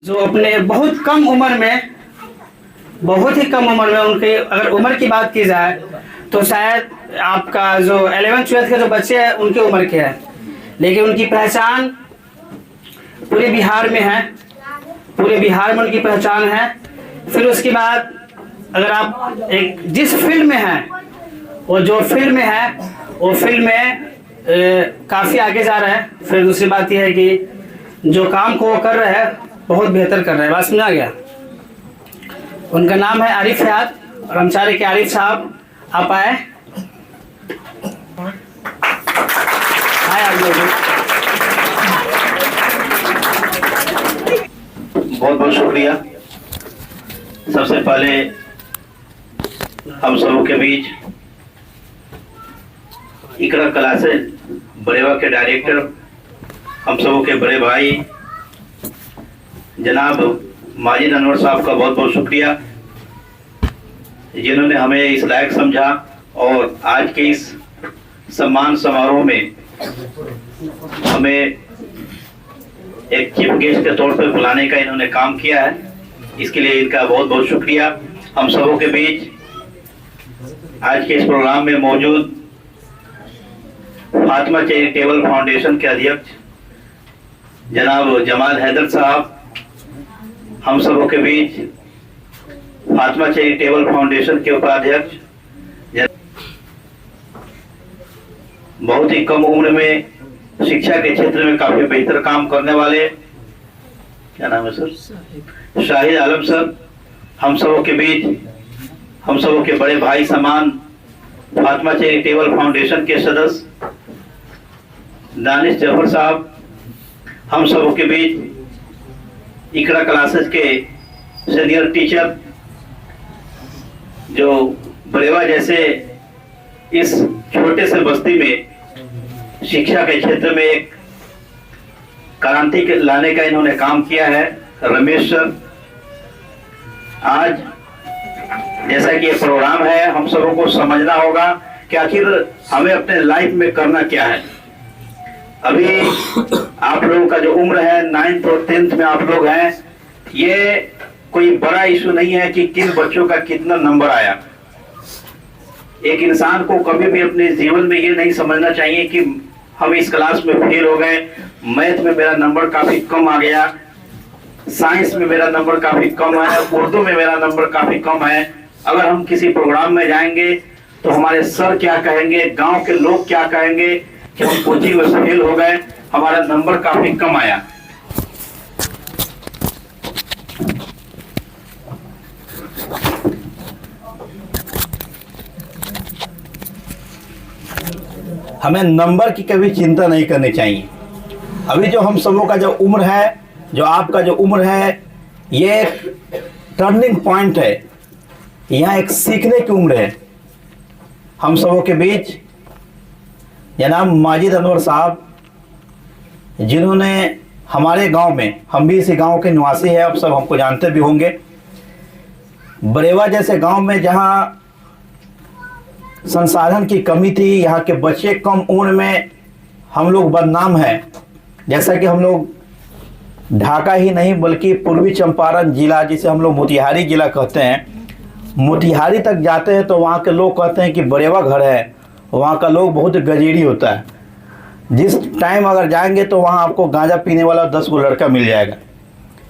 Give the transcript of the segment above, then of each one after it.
जो अपने बहुत कम उम्र में, बहुत ही कम उम्र में, उनके अगर उम्र की बात की जाए तो शायद आपका जो 11th-12th के जो बच्चे हैं उनकी उम्र के हैं, लेकिन उनकी पहचान पूरे बिहार में है, पूरे बिहार में उनकी पहचान है। फिर उसके बाद अगर आप एक जिस फील्ड में हैं, वो जो फील्ड में है वो फील्ड में काफ़ी आगे जा रहा है। फिर दूसरी बात यह है कि जो काम को वो कर रहे हैं बहुत बेहतर कर रहे हैं। बात समझा गया? उनका नाम है आरिफ हयात और हम चाह रहे कि आरिफ साहब आप आए। आप लोग बहुत बहुत शुक्रिया। सबसे पहले हम सबों के बीच इकरा क्लासेस बरेवा के डायरेक्टर, हम सबों के बड़े भाई जनाब माजिद अनवर साहब का बहुत बहुत शुक्रिया, जिन्होंने हमें इस लायक समझा और आज के इस सम्मान समारोह में हमें एक चीफ गेस्ट के तौर पर बुलाने का इन्होंने काम किया है। इसके लिए इनका बहुत बहुत शुक्रिया। हम सबों के बीच आज के इस प्रोग्राम में मौजूद फातिमा चैरिटेबल फाउंडेशन के अध्यक्ष जनाब जमाल हैदर साहब, हम सबों के बीच फातिमा चैरिटेबल फाउंडेशन के उपाध्यक्ष, बहुत ही कम उम्र में शिक्षा के क्षेत्र में काफी बेहतर काम करने वाले, क्या नाम है सर, शाहिद आलम सर, हम सबों के बीच हम सबों के बड़े भाई समान फातिमा चैरिटेबल फाउंडेशन के सदस्य दानिश जफर साहब, हम सबों के बीच इकरा क्लासेस के सीनियर टीचर जो बरेवा जैसे इस छोटे से बस्ती में शिक्षा के क्षेत्र में एक क्रांति लाने का इन्होंने काम किया है, रमेश सर। आज जैसा कि ये प्रोग्राम है, हम सबों को समझना होगा कि आखिर हमें अपने लाइफ में करना क्या है। अभी आप लोगों का जो उम्र है 9th और 10th में आप लोग हैं, ये कोई बड़ा इशू नहीं है कि किन बच्चों का कितना नंबर आया। एक इंसान को कभी भी अपने जीवन में ये नहीं समझना चाहिए कि हम इस क्लास में फेल हो गए, मैथ में मेरा नंबर काफी कम आ गया, साइंस में मेरा नंबर काफी कम है, उर्दू में मेरा नंबर काफी कम है। अगर हम किसी प्रोग्राम में जाएंगे तो हमारे सर क्या कहेंगे, गांव के लोग क्या कहेंगे कि हम कोचिंग में फेल हो गए, हमारा नंबर काफी कम आया। हमें नंबर की कभी चिंता नहीं करनी चाहिए। अभी जो हम सबों का जो उम्र है, जो आपका जो उम्र है, ये एक टर्निंग पॉइंट है, यहाँ एक सीखने की उम्र है। हम सबों के बीच जनाब माजिद अनवर साहब, जिन्होंने हमारे गांव में, हम भी इसी गांव के निवासी हैं, आप सब हमको जानते भी होंगे, बरेवा जैसे गांव में जहां संसाधन की कमी थी, यहाँ के बच्चे कम उम्र में हम लोग बदनाम हैं। जैसा कि हम लोग ढाका ही नहीं बल्कि पूर्वी चंपारण जिला, जिसे हम लोग मोतिहारी जिला कहते हैं, मोतिहारी तक जाते हैं तो वहाँ के लोग कहते हैं कि बरेवा घर है, वहाँ का लोग बहुत गजेड़ी होता है। जिस टाइम अगर जाएंगे तो वहाँ आपको गांजा पीने वाला 10 गो लड़का मिल जाएगा।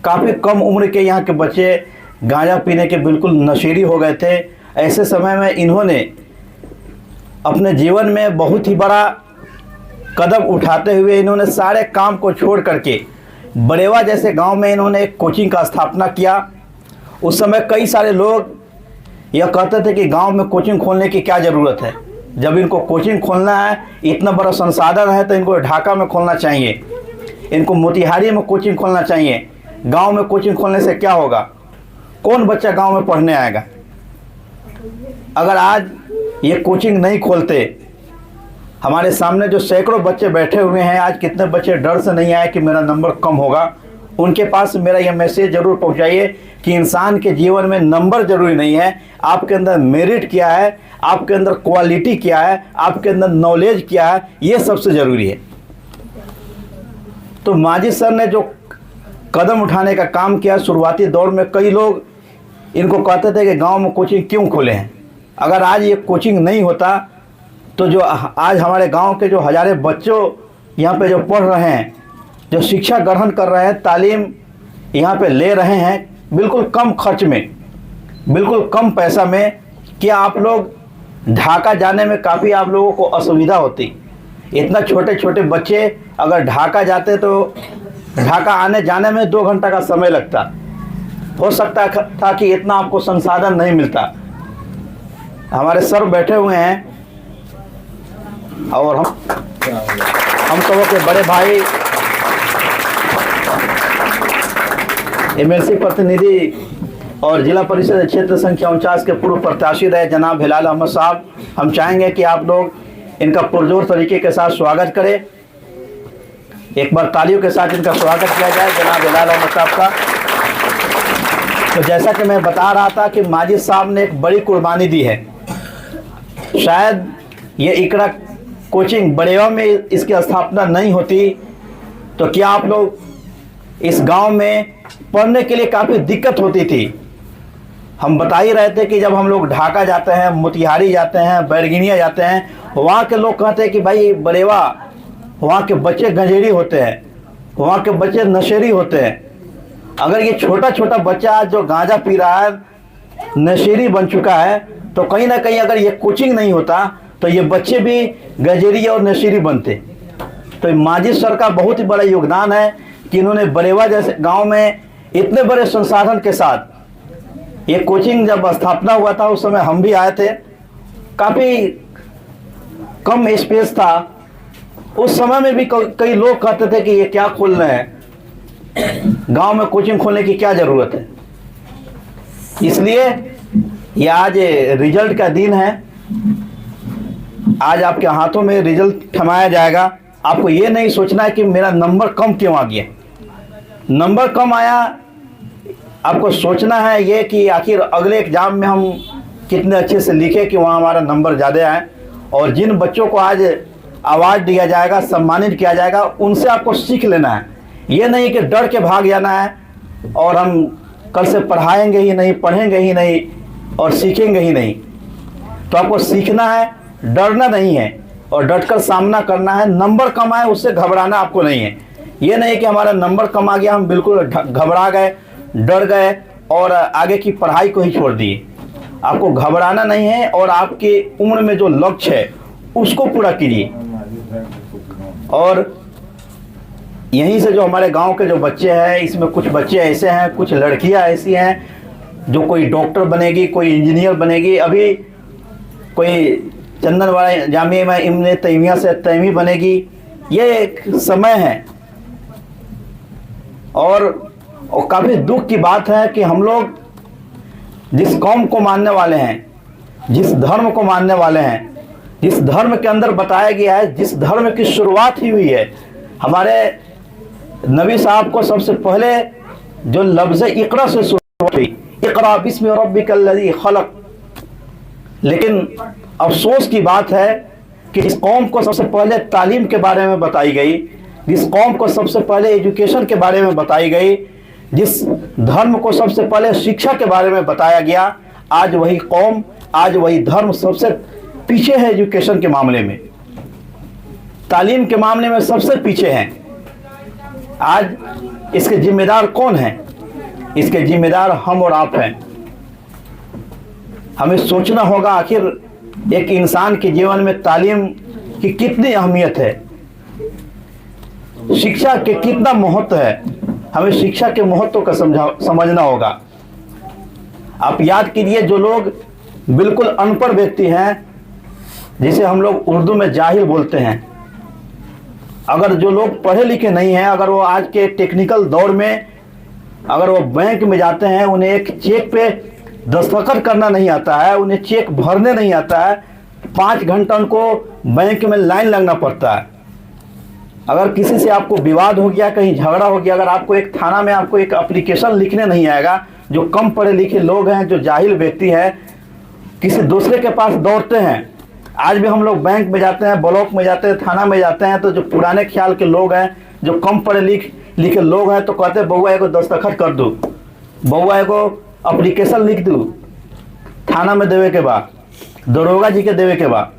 काफ़ी कम उम्र के यहाँ के बच्चे गांजा पीने के बिल्कुल नशेड़ी हो गए थे। ऐसे समय में इन्होंने अपने जीवन में बहुत ही बड़ा कदम उठाते हुए इन्होंने सारे काम को छोड़ करके बरेवा जैसे गांव में इन्होंने एक कोचिंग का स्थापना किया। उस समय कई सारे लोग यह कहते थे कि गांव में कोचिंग खोलने की क्या ज़रूरत है, जब इनको कोचिंग खोलना है, इतना बड़ा संसाधन है, तो इनको ढाका में खोलना चाहिए, इनको मोतिहारी में कोचिंग खोलना चाहिए। गांव में कोचिंग खोलने से क्या होगा, कौन बच्चा गांव में पढ़ने आएगा। अगर आज ये कोचिंग नहीं खोलते, हमारे सामने जो सैकड़ों बच्चे बैठे हुए हैं, आज कितने बच्चे डर से नहीं आए कि मेरा नंबर कम होगा, उनके पास मेरा यह मैसेज जरूर पहुंचाइए कि इंसान के जीवन में नंबर जरूरी नहीं है, आपके अंदर मेरिट क्या है, आपके अंदर क्वालिटी क्या है, आपके अंदर नॉलेज क्या है, ये सबसे ज़रूरी है। तो माजिद सर ने जो कदम उठाने का काम किया। शुरुआती दौर में कई लोग इनको कहते थे कि गांव में कोचिंग क्यों खोले हैं। अगर आज ये कोचिंग नहीं होता तो जो आज हमारे गांव के जो हज़ारों बच्चों यहाँ पे जो पढ़ रहे हैं, जो शिक्षा ग्रहण कर रहे हैं, तालीम यहाँ पे ले रहे हैं बिल्कुल कम खर्च में, बिल्कुल कम पैसा में, क्या आप लोग ढाका जाने में काफ़ी आप लोगों को असुविधा होती। इतना छोटे छोटे बच्चे अगर ढाका जाते तो ढाका आने जाने में 2 घंटा का समय लगता। हो सकता था कि इतना आपको संसाधन नहीं मिलता। हमारे सर बैठे हुए हैं और हम सबों के बड़े भाई एमएलसी प्रतिनिधि और जिला परिषद क्षेत्र संख्या 49 के पूर्व प्रत्याशी रहे जनाब हिलाल अहमद साहब, हम चाहेंगे कि आप लोग इनका पुरजोर तरीके के साथ स्वागत करें। एक बार तालियों के साथ इनका स्वागत किया जाए जनाब हिलाल अहमद साहब का। तो जैसा कि मैं बता रहा था कि माजिद साहब ने एक बड़ी कुर्बानी दी है। शायद ये इकरा कोचिंग बड़ेवा में इसकी स्थापना नहीं होती तो क्या आप लोग इस गांव में पढ़ने के लिए काफ़ी दिक्कत होती थी। हम बता ही रहे थे कि जब हम लोग ढाका जाते हैं, मोतिहारी जाते हैं, बैरगिनिया जाते हैं, वहाँ के लोग कहते हैं कि भाई बड़ेवा वहाँ के बच्चे गंजेड़ी होते हैं, वहाँ के बच्चे नशेड़ी होते हैं। अगर ये छोटा छोटा बच्चा जो गांजा पी रहा है, नशेड़ी बन चुका है, तो कहीं ना कहीं अगर ये कोचिंग नहीं होता तो ये बच्चे भी गंजेड़ी और नशेड़ी बनते। तो माजिद सर का बहुत ही बड़ा योगदान है कि इन्होंने बड़ेवा जैसे गांव में इतने बड़े संसाधन के साथ ये कोचिंग जब स्थापना हुआ था उस समय हम भी आए थे। काफ़ी कम स्पेस था उस समय में भी। कई लोग कहते थे कि ये क्या खोल रहे हैं, गांव में कोचिंग खोलने की क्या ज़रूरत है। इसलिए ये आज रिजल्ट का दिन है। आज आपके हाथों में रिजल्ट थमाया जाएगा। आपको ये नहीं सोचना है कि मेरा नंबर कम क्यों आ गया। नंबर कम आया, आपको सोचना है ये कि आखिर अगले एग्ज़ाम में हम कितने अच्छे से लिखे कि वहाँ हमारा नंबर ज़्यादा आए। और जिन बच्चों को आज अवार्ड दिया जाएगा, सम्मानित किया जाएगा, उनसे आपको सीख लेना है। ये नहीं कि डर के भाग जाना है और हम कल से पढ़ाएंगे ही नहीं, पढ़ेंगे ही नहीं और सीखेंगे ही नहीं। तो आपको सीखना है, डरना नहीं है और डटकर सामना करना है। नंबर कम आए उससे घबराना आपको नहीं है। ये नहीं कि हमारा नंबर कम आ गया हम बिल्कुल घबरा गए, डर गए और आगे की पढ़ाई को ही छोड़ दिए। आपको घबराना नहीं है और आपकी उम्र में जो लक्ष्य है उसको पूरा कीजिए। और यहीं से जो हमारे गांव के जो बच्चे हैं, इसमें कुछ बच्चे ऐसे हैं, कुछ लड़कियां ऐसी हैं जो कोई डॉक्टर बनेगी, कोई इंजीनियर बनेगी, अभी कोई चंदनवाड़ा जामिया में इब्न तैमिया से तैमी बनेगी। ये एक समय है और काफ़ी दुख की बात है कि हम लोग जिस कौम को मानने वाले हैं, जिस धर्म को मानने वाले हैं, जिस धर्म के अंदर बताया गया है, जिस धर्म की शुरुआत ही हुई है, हमारे नबी साहब को सबसे पहले जो लफ्ज़ इक़रा से शुरुआत हुई, इक़रा बिस्मि रब्बिकल्लज़ी खलक़। लेकिन अफसोस की बात है कि इस कौम को सबसे पहले तालीम के बारे में बताई गई, जिस कौम को सबसे पहले एजुकेशन के बारे में बताई गई, जिस धर्म को सबसे पहले शिक्षा के बारे में बताया गया, आज वही कौम, आज वही धर्म सबसे पीछे है। एजुकेशन के मामले में, तालीम के मामले में सबसे पीछे हैं। आज इसके जिम्मेदार कौन हैं? इसके जिम्मेदार हम और आप हैं। हमें सोचना होगा आखिर एक इंसान के जीवन में तालीम की कितनी अहमियत है, शिक्षा के कितना महत्व है। हमें शिक्षा के महत्व का समझना होगा। आप याद कीजिए, जो लोग बिल्कुल अनपढ़ व्यक्ति हैं, जिसे हम लोग उर्दू में जाहिल बोलते हैं, अगर जो लोग पढ़े लिखे नहीं हैं, अगर वो आज के टेक्निकल दौर में अगर वो बैंक में जाते हैं, उन्हें एक चेक पे दस्तखत करना नहीं आता है, उन्हें चेक भरने नहीं आता है, 5 घंटा उनको बैंक में लाइन लगना पड़ता है। अगर किसी से आपको विवाद हो गया, कहीं झगड़ा हो गया, अगर आपको एक थाना में आपको एक एप्लीकेशन लिखने नहीं आएगा, जो कम पढ़े लिखे लोग हैं, जो जाहिल व्यक्ति हैं, किसी दूसरे के पास दौड़ते हैं। आज भी हम लोग बैंक में जाते हैं, ब्लॉक में जाते हैं, थाना में जाते हैं, तो जो पुराने ख्याल के लोग हैं, जो कम पढ़े लिखे लिखे लोग हैं तो कहते हैं बउआ को दस्तखत कर दो, बउआ को अप्लीकेशन लिख दो, थाना में देवे के बाद, दरोगा जी के देवे के बाद।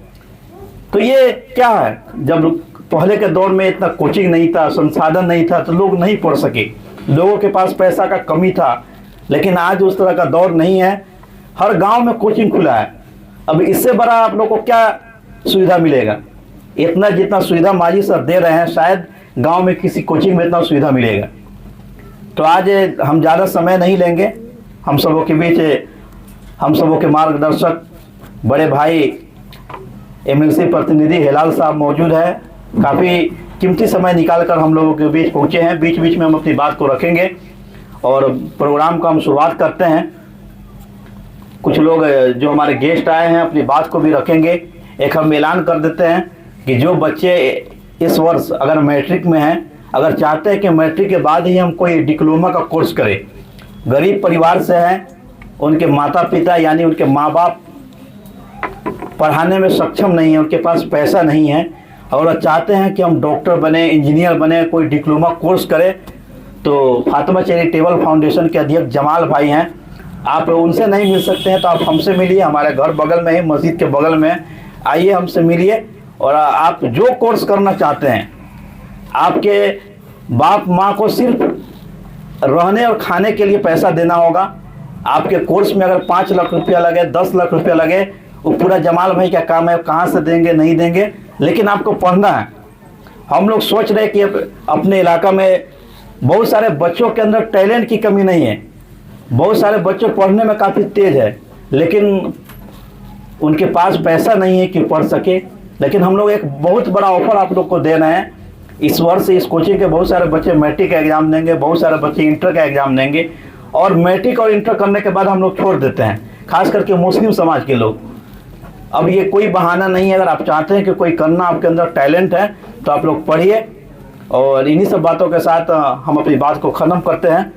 तो ये क्या है, जब पहले के दौर में इतना कोचिंग नहीं था, संसाधन नहीं था, तो लोग नहीं पढ़ सके, लोगों के पास पैसा का कमी था। लेकिन आज उस तरह का दौर नहीं है, हर गांव में कोचिंग खुला है। अब इससे बड़ा आप लोग को क्या सुविधा मिलेगा? इतना जितना सुविधा माजी सर दे रहे हैं, शायद गांव में किसी कोचिंग में इतना सुविधा मिलेगा। तो आज हम ज़्यादा समय नहीं लेंगे, हम सबों के बीच हम सबों के मार्गदर्शक बड़े भाई एमएलसी प्रतिनिधि हेलाल साहब मौजूद है। काफ़ी कीमती समय निकालकर हम लोगों के बीच पहुंचे हैं। बीच बीच में हम अपनी बात को रखेंगे और प्रोग्राम का हम शुरुआत करते हैं। कुछ लोग जो हमारे गेस्ट आए हैं अपनी बात को भी रखेंगे। एक हम ऐलान कर देते हैं कि जो बच्चे इस वर्ष अगर मैट्रिक में हैं, अगर चाहते हैं कि मैट्रिक के बाद ही हम कोई डिप्लोमा का कोर्स करें, गरीब परिवार से हैं, उनके माता पिता यानी उनके माँ बाप पढ़ाने में सक्षम नहीं है, उनके पास पैसा नहीं है, और चाहते हैं कि हम डॉक्टर बने, इंजीनियर बने, कोई डिप्लोमा कोर्स करें, तो फातिमा चैरिटेबल फाउंडेशन के अध्यक्ष जमाल भाई हैं। आप उनसे नहीं मिल सकते हैं तो आप हमसे मिलिए, हमारे घर बगल में ही, मस्जिद के बगल में आइए, हमसे मिलिए। और आप जो कोर्स करना चाहते हैं, आपके बाप माँ को सिर्फ रहने और खाने के लिए पैसा देना होगा। आपके कोर्स में अगर 5 लाख रुपया लगे, 10 लाख रुपया लगे, वो पूरा जमाल भाई का काम है, कहाँ से देंगे नहीं देंगे, लेकिन आपको पढ़ना है। हम लोग सोच रहे हैं कि अपने इलाका में बहुत सारे बच्चों के अंदर टैलेंट की कमी नहीं है, बहुत सारे बच्चे पढ़ने में काफ़ी तेज है, लेकिन उनके पास पैसा नहीं है कि पढ़ सके। लेकिन हम लोग एक बहुत बड़ा ऑफर आप लोग को दे रहे हैं। इस वर्ष इस कोचिंग के बहुत सारे बच्चे मैट्रिक का एग्ज़ाम देंगे, बहुत सारे बच्चे इंटर का एग्ज़ाम देंगे, और मैट्रिक और इंटर करने के बाद हम लोग छोड़ देते हैं, खास करके मुस्लिम समाज के लोग। अब ये कोई बहाना नहीं है, अगर आप चाहते हैं कि कोई करना आपके अंदर टैलेंट है तो आप लोग पढ़िए। और इन्हीं सब बातों के साथ हम अपनी बात को ख़त्म करते हैं।